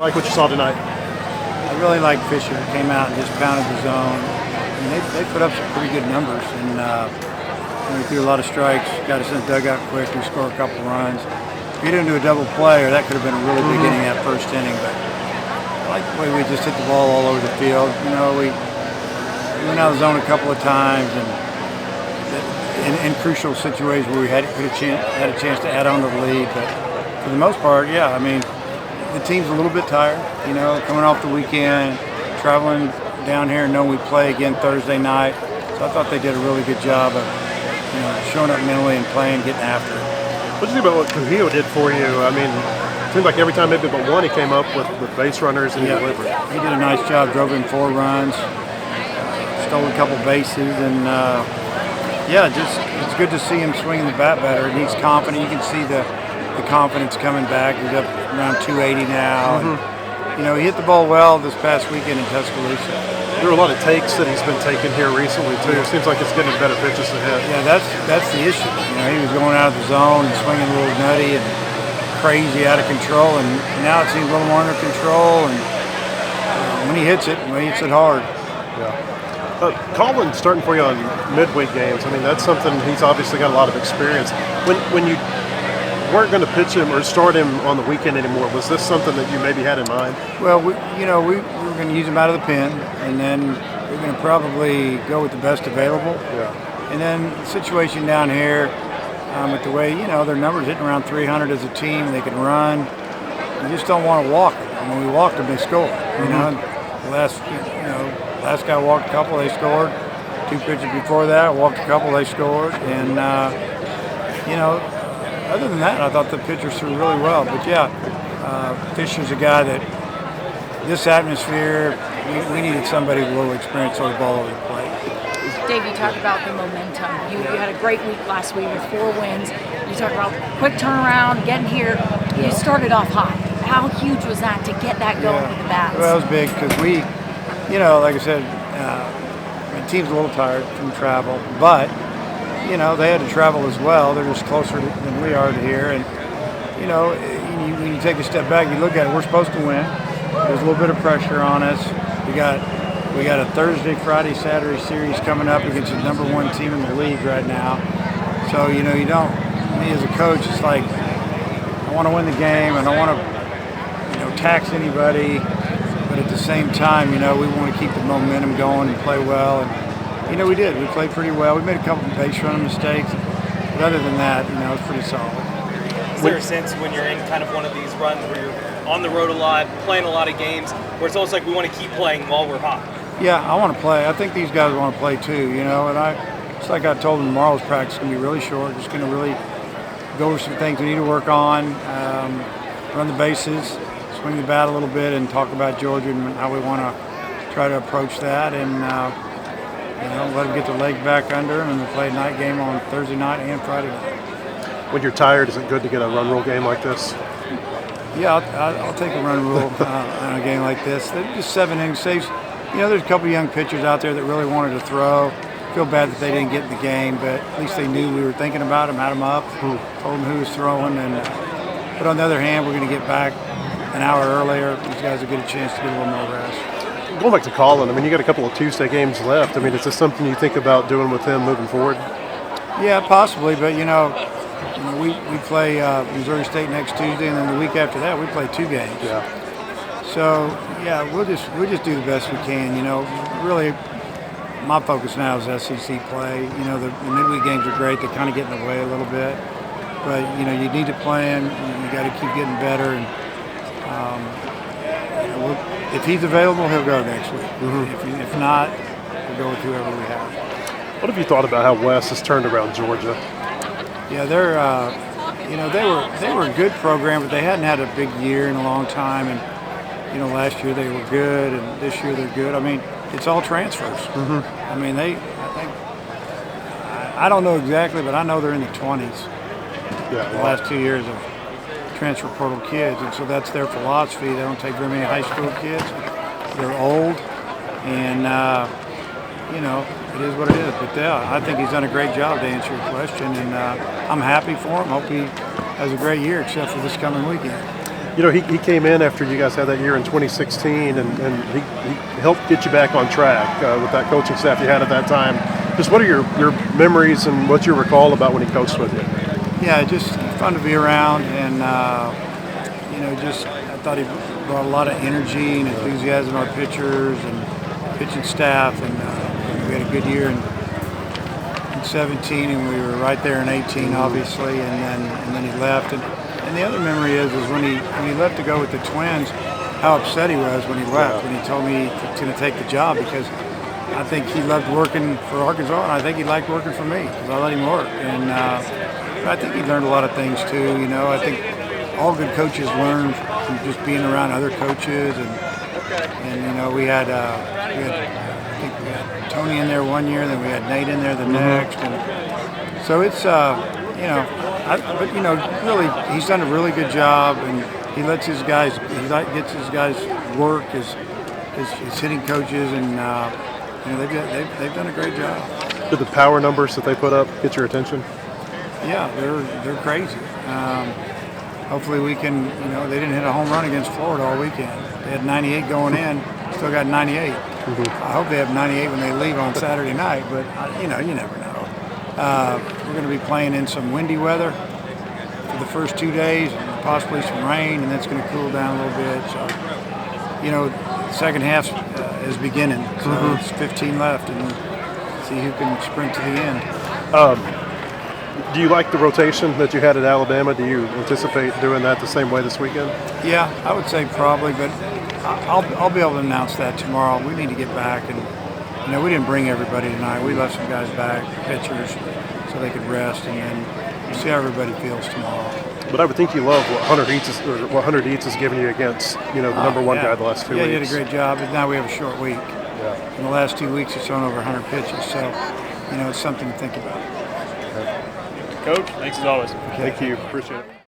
Like what you saw tonight? I really like Fisher. Came out and just pounded the zone. I mean, they put up some pretty good numbers, and we threw a lot of strikes. Got us in the dugout quick. We scored a couple runs. If we didn't do a double play, or that could have been a really big inning that first inning. But I like the way we just hit the ball all over the field. You know, we went out of the zone a couple of times, and in crucial situations where we had a chance to add on to the lead. But for the most part, yeah, I mean, the team's a little bit tired, you know, coming off the weekend, traveling down here and knowing we play again Thursday night. So I thought they did a really good job of, you know, showing up mentally and playing, getting after it. What did you think about what Cujillo did for you? I mean, it seemed like every time maybe but one he came up with base runners and he delivered. He did a nice job, drove in 4 runs, stole a couple bases, and just it's good to see him swinging the bat better. And he's confident. You can see the confidence coming back. He's up around 280 now. And, you know, he hit the ball well this past weekend in Tuscaloosa. There are a lot of takes that he's been taking here recently too. It seems like it's getting better pitches to hit. Yeah, that's the issue. You know, he was going out of the zone and swinging a little nutty and crazy, out of control, and now it seems a little more under control. And when he hits it hard. Yeah. Colin's starting for you on midweek games. I mean, that's something he's obviously got a lot of experience. When you weren't going to pitch him or start him on the weekend anymore, was this something that you maybe had in mind? Well, we were going to use him out of the pen, and then we're going to probably go with the best available. Yeah. And then the situation down here, with the way, you know, their numbers hitting around 300 as a team, they can run. You just don't want to walk them. And when we walked them, they scored. You know, the last guy walked a couple, they scored. 2 pitches before that, walked a couple, they scored. And you know, other than that, I thought the pitchers threw really well. But yeah, Fisher's a guy that this atmosphere, we needed somebody with a little experience on the ball over the plate. Dave, you talked about the momentum. You had a great week last week with 4 wins. You talked about quick turnaround, getting here. You started off hot. How huge was that to get that going with the bats? Well, it was big because we, you know, like I said, the team's a little tired from travel, but you know, they had to travel as well. They're just closer than we are to here. And, you know, when you take a step back, you look at it, we're supposed to win. There's a little bit of pressure on us. We got a Thursday, Friday, Saturday series coming up against the #1 team in the league right now. So, you know, me as a coach, it's like, I want to win the game. I don't want to, you know, tax anybody. But at the same time, you know, we want to keep the momentum going and play well. And, you know, we did. We played pretty well. We made a couple of base running mistakes. But other than that, you know, it's pretty solid. Is there a sense when you're in kind of one of these runs where you're on the road a lot, playing a lot of games, where it's almost like we want to keep playing while we're hot? Yeah, I want to play. I think these guys want to play too, you know. And it's like I told them, tomorrow's practice is going to be really short. Just going to really go over some things we need to work on, run the bases, swing the bat a little bit, and talk about Georgia and how we want to try to approach that. And, you know, let them get their legs back under them, and we'll play a night game on Thursday night and Friday night. When you're tired, is it good to get a run rule game like this? Yeah, I'll take a run rule on a game like this. They're just 7 innings saves. You know, there's a couple of young pitchers out there that really wanted to throw. Feel bad that they didn't get in the game, but at least they knew we were thinking about them, had them up, told them who was throwing. But on the other hand, we're going to get back an hour earlier. These guys will get a chance to get a little more rest. Going back to Colin, I mean, you got a couple of Tuesday games left. I mean, is this something you think about doing with him moving forward? Yeah, possibly, but you know, we play Missouri State next Tuesday, and then the week after that we play 2 games. Yeah. So yeah, we'll just do the best we can. You know, really, my focus now is SEC play. You know, the midweek games are great; they kind of get in the way a little bit, but you know, you need to plan. You got to keep getting better, and if he's available, he'll go next week. If not, we'll go with whoever we have. What have you thought about how Wes has turned around Georgia? Yeah, they're, you know, they were a good program, but they hadn't had a big year in a long time. And you know, last year they were good, and this year they're good. I mean, it's all transfers. I mean, I don't know exactly, but I know they're in the 20s. Yeah, the last 2 years of transfer portal kids, and so that's their philosophy. They don't take very many high school kids. They're old, and you know, it is what it is. But yeah, I think he's done a great job to answer your question, and I'm happy for him. Hope he has a great year, except for this coming weekend. You know, he came in after you guys had that year in 2016, and he helped get you back on track with that coaching staff you had at that time. Just what are your memories and what you recall about when he coached with you? Yeah, just fun to be around, and just I thought he brought a lot of energy and enthusiasm to our pitchers and pitching staff, and we had a good year in 17, and we were right there in 18, obviously, and then he left. And the other memory is when he left to go with the Twins, how upset he was when he left, when he told me he's going to take the job, because I think he loved working for Arkansas, and I think he liked working for me because I let him work. And I think he learned a lot of things too. You know, I think all good coaches learn from just being around other coaches, and you know, we had Tony in there one year, then we had Nate in there the next, and so it's but you know, really, he's done a really good job, and he lets his guys, gets his guys work, his hitting coaches, and you know, they've done a great job. Did the power numbers that they put up get your attention? Yeah, they're crazy. Hopefully we can, you know, they didn't hit a home run against Florida all weekend. They had 98 going in, still got 98. I hope they have 98 when they leave on Saturday night, but you know, you never know. We're going to be playing in some windy weather for the first 2 days, and possibly some rain, and that's going to cool down a little bit. So, you know, the second half is beginning, so it's 15 left, and see who can sprint to the end. Do you like the rotation that you had at Alabama? Do you anticipate doing that the same way this weekend? Yeah, I would say probably, but I'll be able to announce that tomorrow. We need to get back, and you know, we didn't bring everybody tonight. We left some guys back, pitchers, so they could rest, and then we'll see how everybody feels tomorrow. But I would think you love what Hunter Dietz is giving you against, you know, the number one guy the last 2 weeks. Yeah, he did a great job, but now we have a short week. Yeah. In the last 2 weeks, he's thrown over 100 pitches, so you know, it's something to think about. Coach, thanks as always. Thank you. Appreciate it.